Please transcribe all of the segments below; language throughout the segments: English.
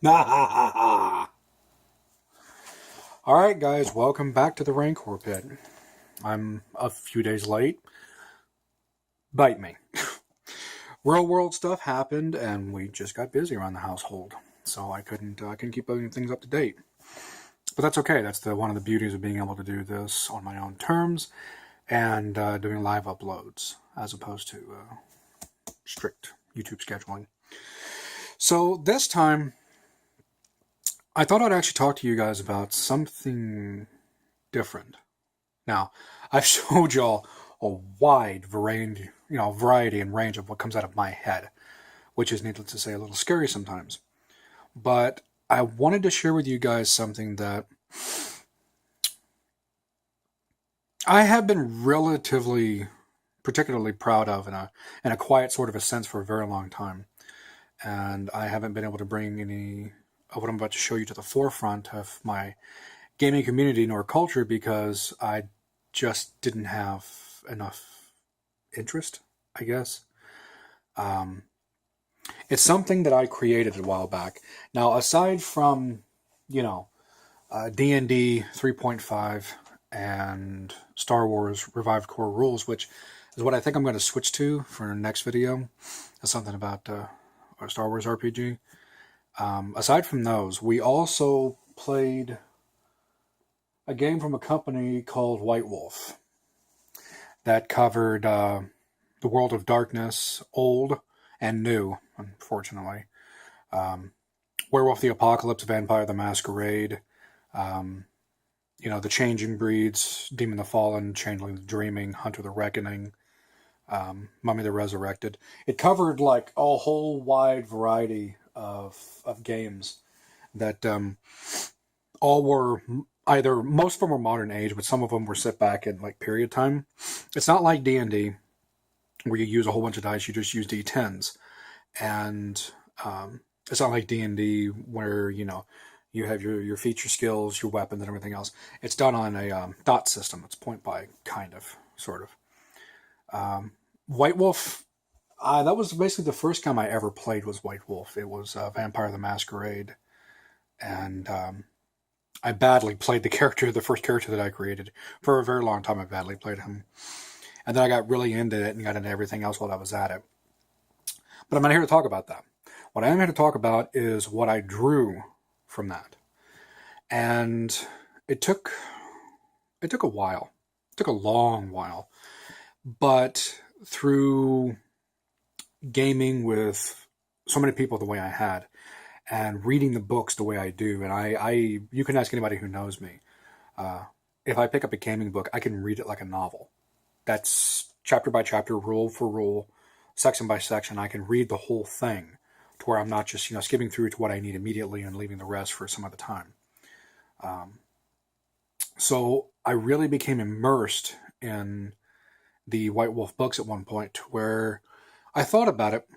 Alright guys, welcome back to the Rancor Pit. I'm a few days late. Bite me. Real world stuff happened and we just got busy around the household. So I couldn't keep putting things up to date. But that's okay. That's one of the beauties of being able to do this on my own terms and doing live uploads as opposed to strict YouTube scheduling. So this time, I thought I'd actually talk to you guys about something different. Now, I've showed y'all a wide variety and range of what comes out of my head, which is, needless to say, a little scary sometimes. But I wanted to share with you guys something that I have been particularly proud of in a quiet sort of a sense for a very long time. And I haven't been able to bring any of what I'm about to show you to the forefront of my gaming community nor culture because I just didn't have enough interest, I guess. It's something that I created a while back. Now, aside from, D&D 3.5 and Star Wars Revived Core Rules, which is what I think I'm going to switch to for the next video. That's something about our Star Wars RPG. Aside from those, we also played a game from a company called White Wolf that covered the world of darkness, old and new, unfortunately. Werewolf the Apocalypse, Vampire the Masquerade, the Changing Breeds, Demon the Fallen, Changeling the Dreaming, Hunter the Reckoning, Mummy the Resurrected. It covered like a whole wide variety of games that all were either, most of them were modern age, but some of them were set back in like period time. It's not like D&D where you use a whole bunch of dice, you just use D10s. And it's not like D&D where, you have your feature skills, your weapons, and everything else. It's done on a dot system. It's point by, kind of, sort of. White Wolf, that was basically the first game I ever played was White Wolf. It was Vampire the Masquerade. And I badly played the first character that I created. For a very long time, I badly played him. And then I got really into it and got into everything else while I was at it. But I'm not here to talk about that. What I am here to talk about is what I drew from that. And it took a while. It took a long while. But through gaming with so many people the way I had, and reading the books the way I do, and you can ask anybody who knows me. If I pick up a gaming book, I can read it like a novel. That's chapter by chapter, rule for rule, section by section. I can read the whole thing to where I'm not just skipping through to what I need immediately and leaving the rest for some other time. So I really became immersed in the White Wolf books at one point where I thought about it.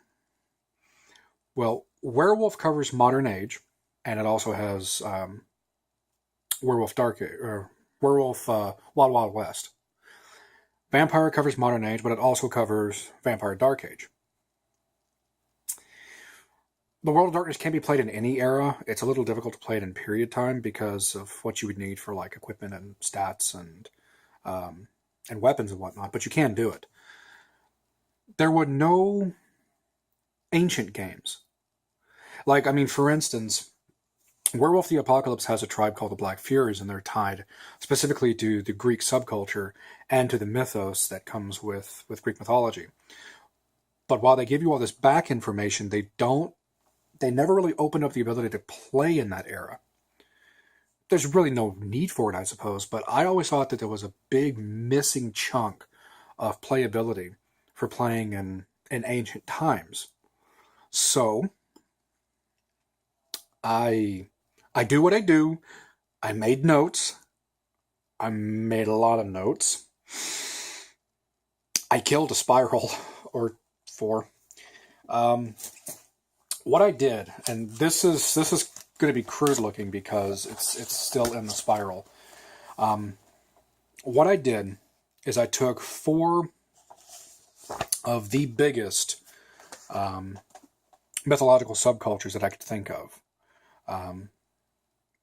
Well, Werewolf covers modern age, and it also has Werewolf Wild Wild West. Vampire covers modern age, but it also covers Vampire Dark Age. The World of Darkness can be played in any era. It's a little difficult to play it in period time because of what you would need for like equipment and stats and weapons and whatnot, but you can do it. There were no ancient games. For instance, Werewolf the Apocalypse has a tribe called the Black Furies, and they're tied specifically to the Greek subculture and to the mythos that comes with Greek mythology. But while they give you all this back information, they never really open up the ability to play in that era. There's really no need for it, I suppose, but I always thought that there was a big missing chunk of playability for playing in ancient times. So I do what I do. I made notes. I made a lot of notes. I killed a spiral or 4. What I did, and this is going to be crude looking because it's still in the spiral. What I did is I took 4 of the biggest mythological subcultures that I could think of.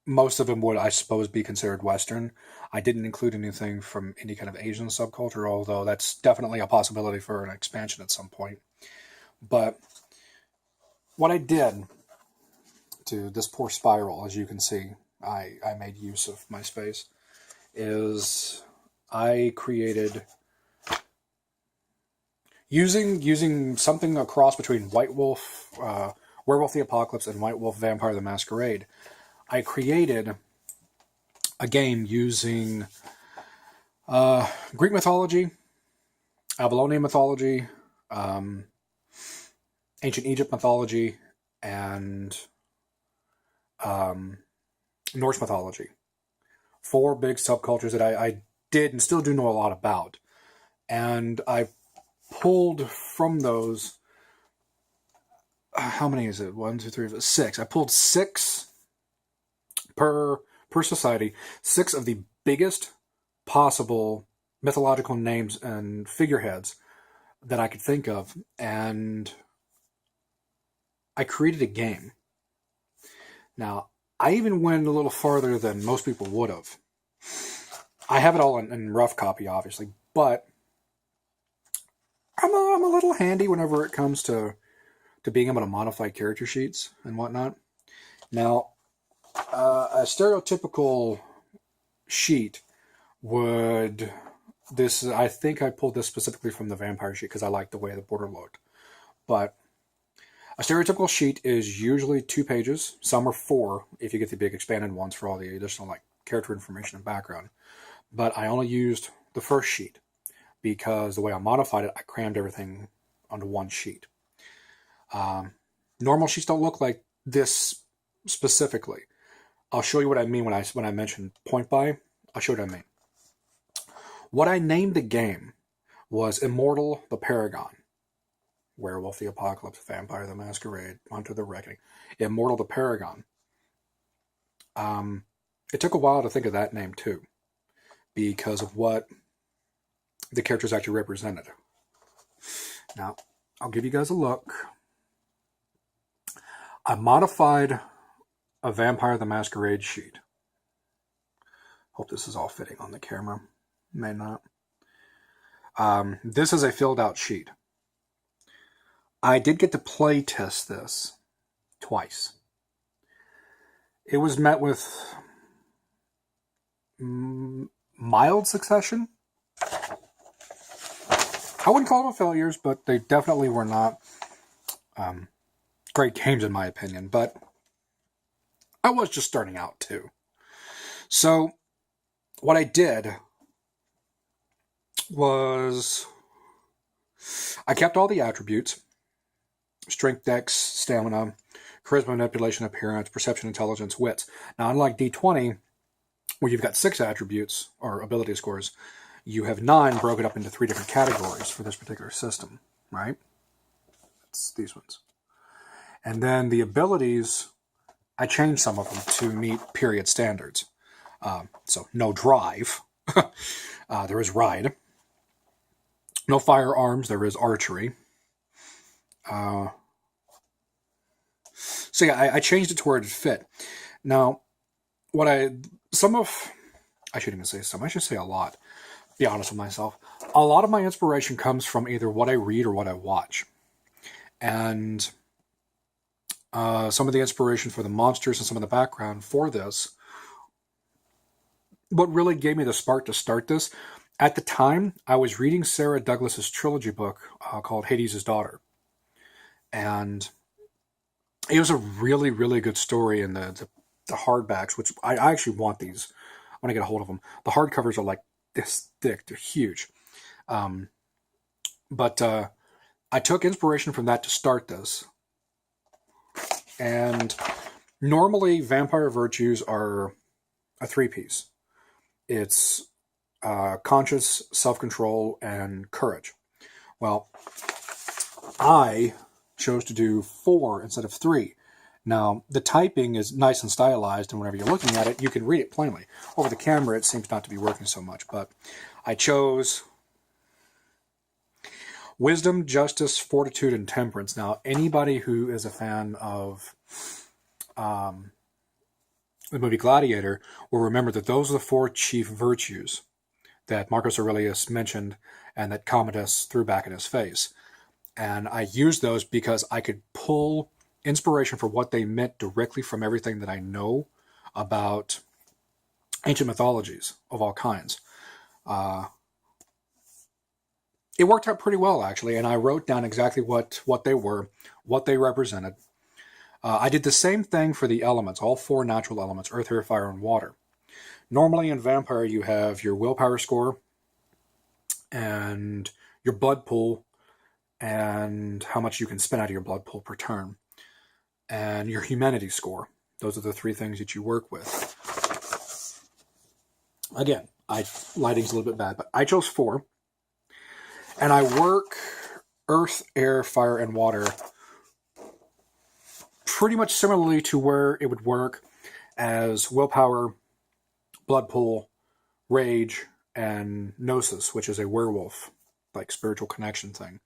Most of them would, I suppose, be considered Western. I didn't include anything from any kind of Asian subculture, although that's definitely a possibility for an expansion at some point. But what I did to this poor spiral, as you can see, I made use of my space, is I created, using something a cross between White Wolf, Werewolf the Apocalypse, and White Wolf Vampire the Masquerade. I created a game using Greek mythology, Babylonian mythology, ancient Egypt mythology, and Norse mythology. 4 big subcultures that I did and still do know a lot about. And I pulled from those, how many is it? 1, 2, 3, 4, 6. I pulled 6 per society, 6 of the biggest possible mythological names and figureheads that I could think of, and I created a game. Now, I even went a little farther than most people would have. I have it all in rough copy, obviously, but I'm a little handy whenever it comes to being able to modify character sheets and whatnot. Now, a stereotypical sheet would, this, I think I pulled this specifically from the vampire sheet because I liked the way the border looked. But a stereotypical sheet is usually 2 pages. Some are 4 if you get the big expanded ones for all the additional like character information and background. But I only used the first sheet because the way I modified it, I crammed everything onto one sheet. Normal sheets don't look like this specifically. I'll show you what I mean when I mention point by. I'll show you what I mean. What I named the game was Immortal the Paragon. Werewolf the Apocalypse, Vampire the Masquerade, Hunter the Reckoning. Immortal the Paragon. It took a while to think of that name too, because of what the characters actually represented. Now, I'll give you guys a look. I modified a Vampire the Masquerade sheet. Hope this is all fitting on the camera. May not. This is a filled out sheet. I did get to play test this twice. It was met with mild succession. I wouldn't call them failures, but they definitely were not great games in my opinion. But I was just starting out too. So what I did was I kept all the attributes: strength, dex, stamina, charisma, manipulation, appearance, perception, intelligence, wits. Now, unlike D20, where you've got 6 attributes or ability scores, you have 9 broken up into 3 different categories for this particular system, right? It's these ones. And then the abilities, I changed some of them to meet period standards. So no drive. There is ride. No firearms. There is archery. So yeah, I changed it to where it fit. Now, I should even say some. I should say a lot. Be honest with myself. A lot of my inspiration comes from either what I read or what I watch. And some of the inspiration for the monsters and some of the background for this, what really gave me the spark to start this, at the time, I was reading Sarah Douglas's trilogy book called Hades' Daughter. And it was a really, really good story in the hardbacks, which I actually want these. I want to get a hold of them. The hardcovers are like this thick. They're huge. But I took inspiration from that to start this. And normally vampire virtues are a 3-piece. It's conscience, self-control, and courage. Well, I chose to do 4 instead of 3. Now, the typing is nice and stylized, and whenever you're looking at it, you can read it plainly. Over the camera, it seems not to be working so much, but I chose wisdom, justice, fortitude, and temperance. Now, anybody who is a fan of, Immortal the Paragon, Werewolf the Apocalypse, Vampire the Masquerade, Hunter the Reckoning, Immortal the Paragon, the movie Gladiator will remember that those are the 4 chief virtues that Marcus Aurelius mentioned and that Commodus threw back in his face. And I used those because I could pull inspiration for what they meant directly from everything that I know about ancient mythologies of all kinds. It worked out pretty well, actually, and I wrote down exactly what they were, what they represented. I did the same thing for the elements, all 4 natural elements, earth, air, fire, and water. Normally in Vampire, you have your willpower score and your blood pool and how much you can spin out of your blood pool per turn, and your humanity score. Those are the 3 things that you work with. Again, lighting's a little bit bad, but I chose 4. And I work earth, air, fire, and water pretty much similarly to where it would work as willpower, blood pool, rage, and gnosis, which is a werewolf, like spiritual connection thing.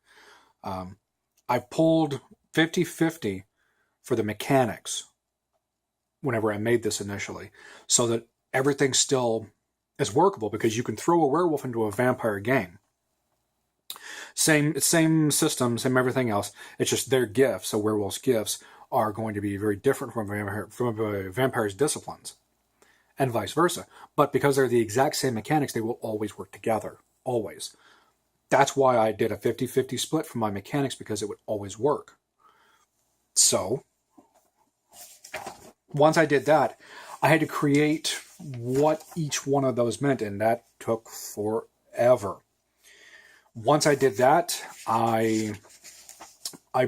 I pulled 50-50 for the mechanics whenever I made this initially, so that everything still is workable, because you can throw a werewolf into a vampire game. Same system, same everything else. It's just their gifts, so werewolves' gifts, are going to be very different from a vampire's disciplines, and vice versa. But because they're the exact same mechanics, they will always work together. Always. That's why I did a 50-50 split for my mechanics, because it would always work. So, once I did that, I had to create what each one of those meant, and that took forever. Once I did that, I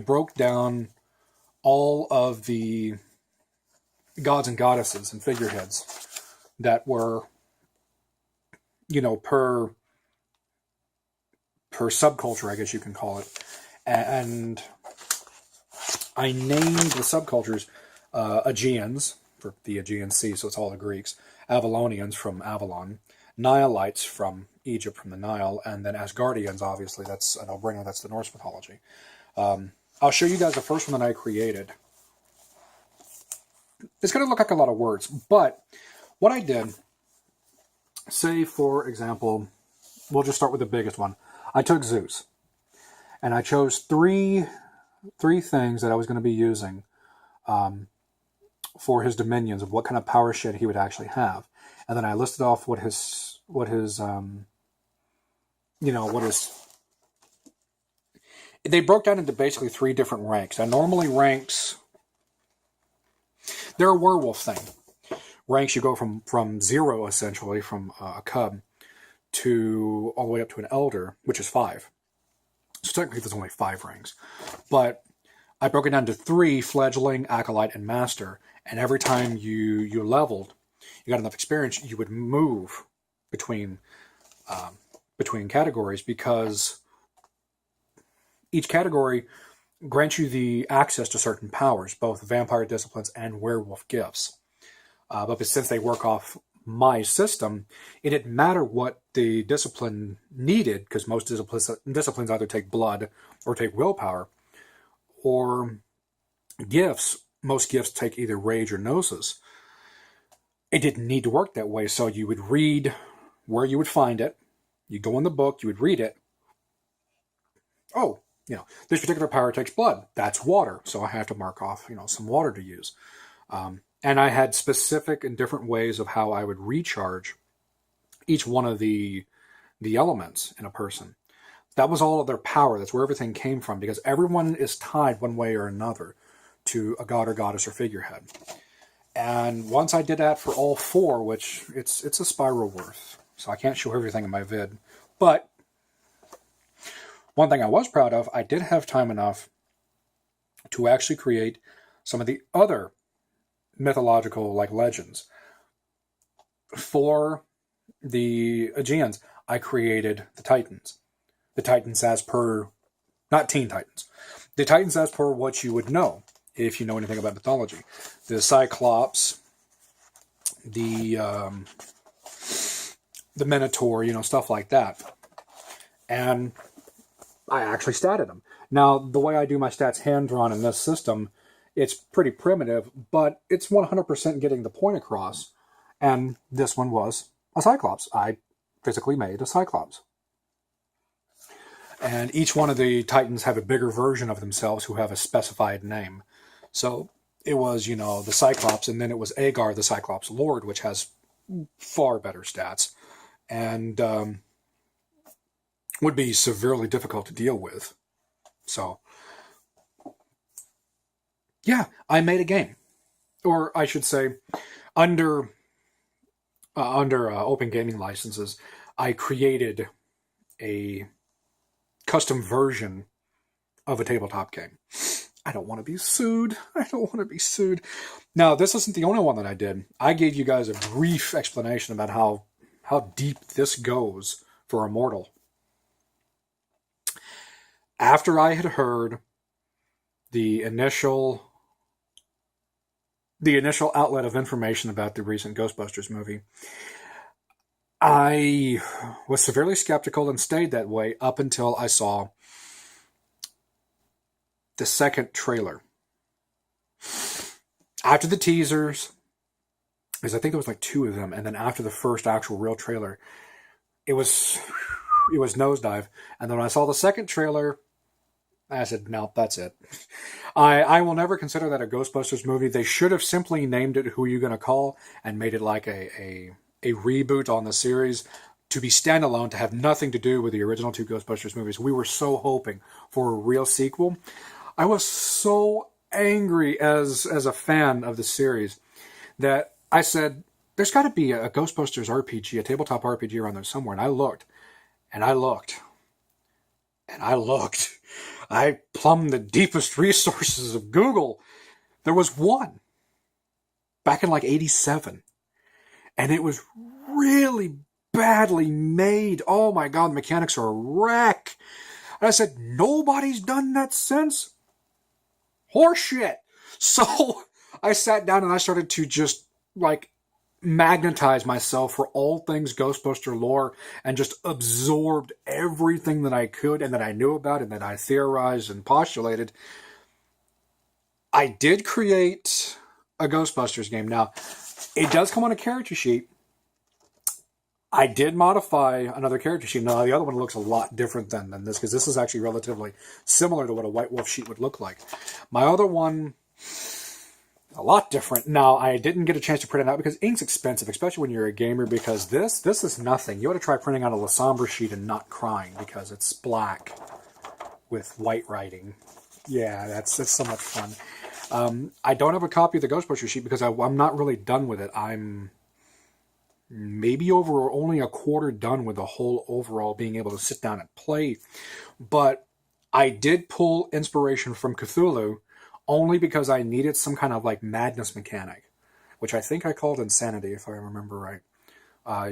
broke down all of the gods and goddesses and figureheads that were, per subculture, I guess you can call it. And I named the subcultures Aegeans, for the Aegean Sea, so it's all the Greeks, Avalonians from Avalon, Nileites from Egypt, from the Nile, and then Asgardians, obviously, that's a no-brainer, that's the Norse mythology. I'll show you guys the first one that I created. It's going to look like a lot of words, but what I did, say, for example, we'll just start with the biggest one. I took Zeus, and I chose three things that I was going to be using for his dominions, of what kind of power shed he would actually have. And then I listed off what his they broke down into basically 3 different ranks. Now, normally ranks, they're a werewolf thing. Ranks, you go from 0, essentially, from a cub, to all the way up to an elder, which is 5. So technically there's only 5 ranks. But I broke it down to 3, fledgling, acolyte, and master. And every time you leveled, you got enough experience, you would move between categories, because each category grants you the access to certain powers, both vampire disciplines and werewolf gifts. But since they work off my system, it didn't matter what the discipline needed, because most disciplines either take blood or take willpower, or gifts. Most gifts take either rage or gnosis. It didn't need to work that way, so you would read where you would find it. You go in the book, you would read it. Oh, this particular power takes blood. That's water, so I have to mark off, some water to use. And I had specific and different ways of how I would recharge each one of the elements in a person. That was all of their power. That's where everything came from, because everyone is tied one way or another to a god or goddess or figurehead. And once I did that for all 4, which it's a spiral worth, so I can't show everything in my vid, but one thing I was proud of, I did have time enough to actually create some of the other mythological legends. For the Aegeans, I created the Titans. The Titans as per, not Teen Titans, the Titans as per what you would know if you know anything about mythology. The Cyclops, the Minotaur, stuff like that. And I actually statted them. Now, the way I do my stats hand-drawn in this system It's pretty primitive, but it's 100% getting the point across. And this one was a Cyclops. I physically made a Cyclops. And each one of the Titans have a bigger version of themselves who have a specified name. So it was, the Cyclops, and then it was Agar, the Cyclops Lord, which has far better stats and would be severely difficult to deal with. So, yeah, I made a game. Or I should say, under open gaming licenses, I created a custom version of a tabletop game. I don't want to be sued. Now, this isn't the only one that I did. I gave you guys a brief explanation about how deep this goes for Immortal. After I had heard the initial outlet of information about the recent Ghostbusters movie, I was severely skeptical and stayed that way up until I saw the second trailer. After the teasers, because I think there was like 2 of them, and then after the first actual real trailer, it was nosedive. And then when I saw the second trailer, I said, no, that's it. I will never consider that a Ghostbusters movie. They should have simply named it Who You Gonna Call and made it like a reboot on the series to be standalone, to have nothing to do with the original 2 Ghostbusters movies. We were so hoping for a real sequel. I was so angry as a fan of the series that I said, there's got to be a Ghostbusters RPG, a tabletop RPG around there somewhere. And I looked, and I looked, and I looked. I plumbed the deepest resources of Google. There was one back in like 87. And it was really badly made. Oh my God, the mechanics are a wreck. And I said, nobody's done that since? Horseshit. So I sat down and I started to just like magnetize myself for all things Ghostbuster lore and just absorbed everything that I could and that I knew about and that I theorized and postulated. I did create a Ghostbusters game. Now, it does come on a character sheet. I did modify another character sheet. Now, the other one looks a lot different than this, because this is actually relatively similar to what a White Wolf sheet would look like. My other one, a lot different. Now, I didn't get a chance to print it out because ink's expensive, especially when you're a gamer, because this is nothing. You ought to try printing out a Lasombra sheet and not crying, because it's black with white writing. Yeah, that's so much fun. I don't have a copy of the Ghostbusters sheet because I'm not really done with it. I'm maybe only a quarter done with the whole overall being able to sit down and play. But I did pull inspiration from Cthulhu only because I needed some kind of like madness mechanic, which I think I called insanity, if I remember right.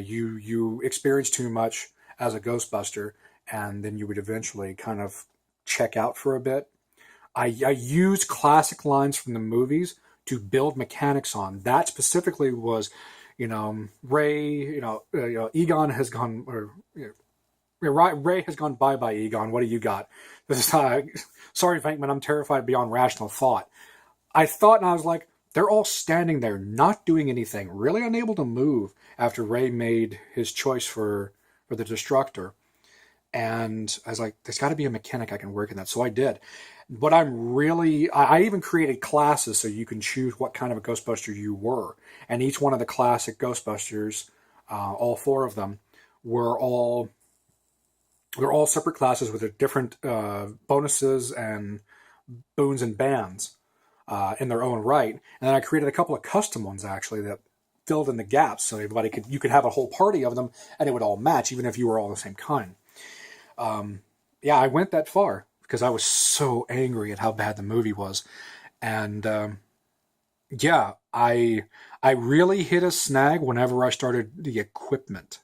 You experience too much as a Ghostbuster, and then you would eventually kind of check out for a bit. I used classic lines from the movies to build mechanics on. That specifically was, Ray, Egon has gone, Ray has gone bye-bye, Egon. What do you got? This is, sorry, Venkman, I'm terrified beyond rational thought. I thought, and I was like, they're all standing there, not doing anything, really unable to move after Ray made his choice for the Destructor. And I was like, there's got to be a mechanic I can work in that. So I did. But I even created classes so you can choose what kind of a Ghostbuster you were. And each one of the classic Ghostbusters, all 4 of them, they're all separate classes with their different bonuses and boons and bans in their own right. And then I created a couple of custom ones, actually, that filled in the gaps so you could have a whole party of them and it would all match, even if you were all the same kind. Yeah, I went that far because I was so angry at how bad the movie was. And yeah, I really hit a snag whenever I started the equipment,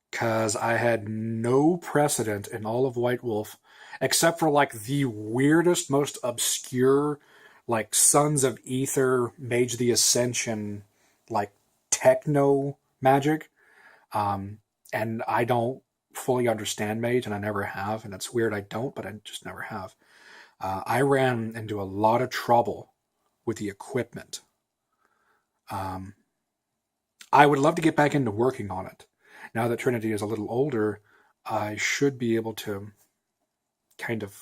because I had no precedent in all of White Wolf except for like the weirdest, most obscure, like Sons of Ether, Mage the Ascension, like techno magic. And I don't fully understand Mage, and I never have, and it's weird I don't, but I just never have. I ran into a lot of trouble with the equipment. I would love to get back into working on it. Now that Trinity is a little older, I should be able to kind of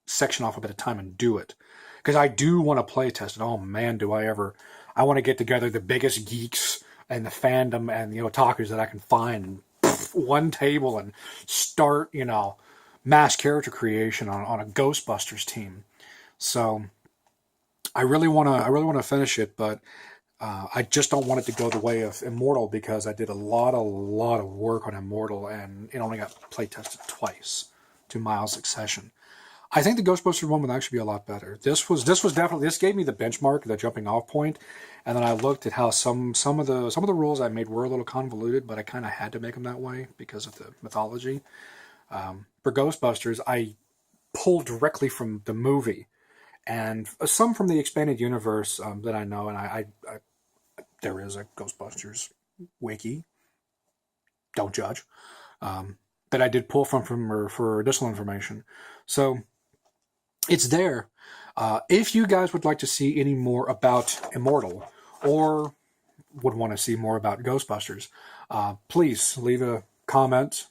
section off a bit of time and do it. Because I do want to play test it. Oh man, do I ever. I want to get together the biggest geeks and the fandom and the otakus that I can find and one table and start, mass character creation on a Ghostbusters team. So I really want to finish it, but I just don't want it to go the way of Immortal, because I did a lot of work on Immortal and it only got play tested twice to Miles' Succession. I think the Ghostbusters one would actually be a lot better. This gave me the benchmark, the jumping off point, and then I looked at how some of the rules I made were a little convoluted, but I kind of had to make them that way because of the mythology. For Ghostbusters, I pulled directly from the movie, and some from the expanded universe that I know, and I there is a Ghostbusters wiki. Don't judge. That I did pull from her for additional information. So it's there. If you guys would like to see any more about Immortal, or would want to see more about Ghostbusters, please leave a comment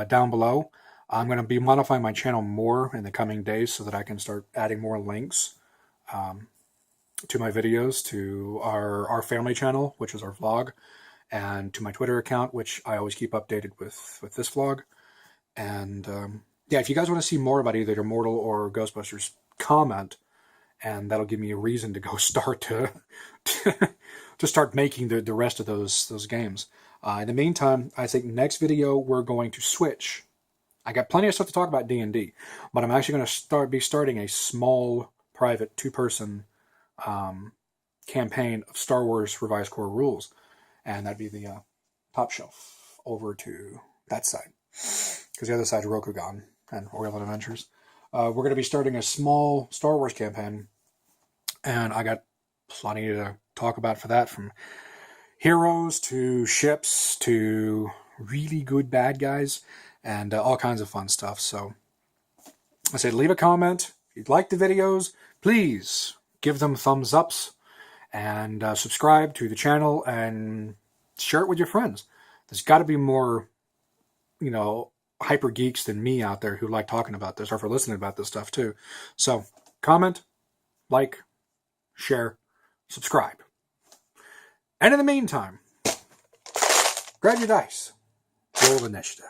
down below. I'm going to be modifying my channel more in the coming days so that I can start adding more links to my videos, to our family channel, which is our vlog, and to my Twitter account, which I always keep updated with this vlog. And yeah, if you guys want to see more about either Immortal or Ghostbusters, comment, and that'll give me a reason to go start to start making the rest of those games. In the meantime, I think next video we're going to switch. I got plenty of stuff to talk about D&D, but I'm actually going to be starting a small, private, 2-person campaign of Star Wars Revised Core Rules, and that'd be the top shelf over to that side, because the other side is Rokugan and Oriental Adventures. We're going to be starting a small Star Wars campaign, and I got plenty to talk about for that, from heroes to ships to really good bad guys, and all kinds of fun stuff. So I said, leave a comment. If you'd like the videos, please give them thumbs ups, and subscribe to the channel and share it with your friends. There's got to be more, hyper geeks than me out there who like talking about this, or for listening about this stuff too. So comment, like, share, subscribe. And in the meantime, grab your dice, roll initiative.